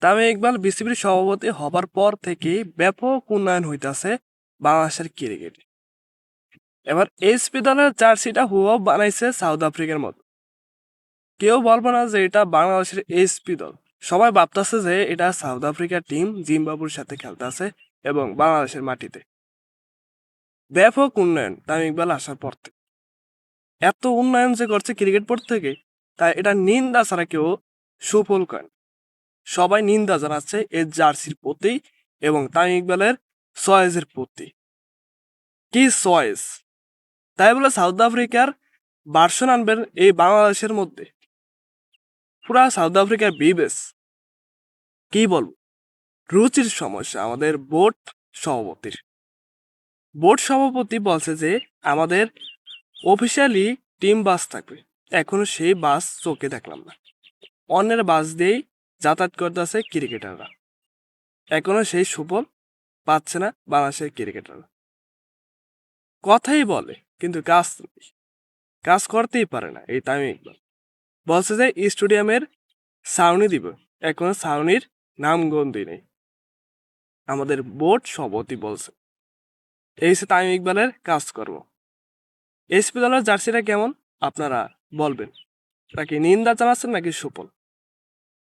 তামিম ইকবাল বিসিবির সভাপতি হবার পর থেকেই ব্যাপক উন্নয়ন হইতাছে বাংলাদেশের ক্রিকেটে। এবার এসপি দলের জার্সিটা হুবহু বানাইছে সাউথ আফ্রিকার মতো। কেউ বলবো না যে এটা বাংলাদেশের এসপি দল। সবাই ভাবতেছে যে এটা সাউথ আফ্রিকার টিম জিম্বাবুর সাথে খেলতেছে এবং বাংলাদেশের মাটিতে। ব্যাপক উন্নয়ন তামিম ইকবাল আসার পর থেকে। এত উন্নয়ন যে করছে ক্রিকেট বোর্ড থেকে, তাই এটা নিন্দা ছাড়া কেউ সুফল করেন। সবাই নিন্দা জানাচ্ছে এই জার্সির প্রতি এবং তামিম ইকবালের চয়েসের প্রতি। কি চয়েস! তাই বলে সাউথ আফ্রিকার ভার্সন আনবেন এই বাংলাদেশের মধ্যে? পুরা সাউথ আফ্রিকার বিবেস। কি বলবো, রুচির সমস্যা আমাদের বোর্ড সভাপতির। বোর্ড সভাপতি বলছে যে আমাদের অফিসিয়ালি টিম বাস থাকবে, এখনো সেই বাস চোখে দেখলাম না। অন্যের বাস দিয়েই যাতায়াত করতেছে ক্রিকেটাররা। এখনো সেই সুফল পাচ্ছে না বাংলাদেশের ক্রিকেটাররা। কথাই বলে কিন্তু কাজ নেই, কাজ করতেই পারে না এই তামিম ইকবাল। বলছে যে স্টেডিয়ামের ছাউনি দিব, এখনো ছাউনির নামগন্ধই নেই। আমাদের বোর্ড সভাপতি বলছে। এই হচ্ছে তামিম ইকবালের কাজকর্ম। এসপি দলের জার্সিটা কেমন আপনারা বলবেন, নাকি নিন্দা জানাচ্ছেন নাকি সুফল?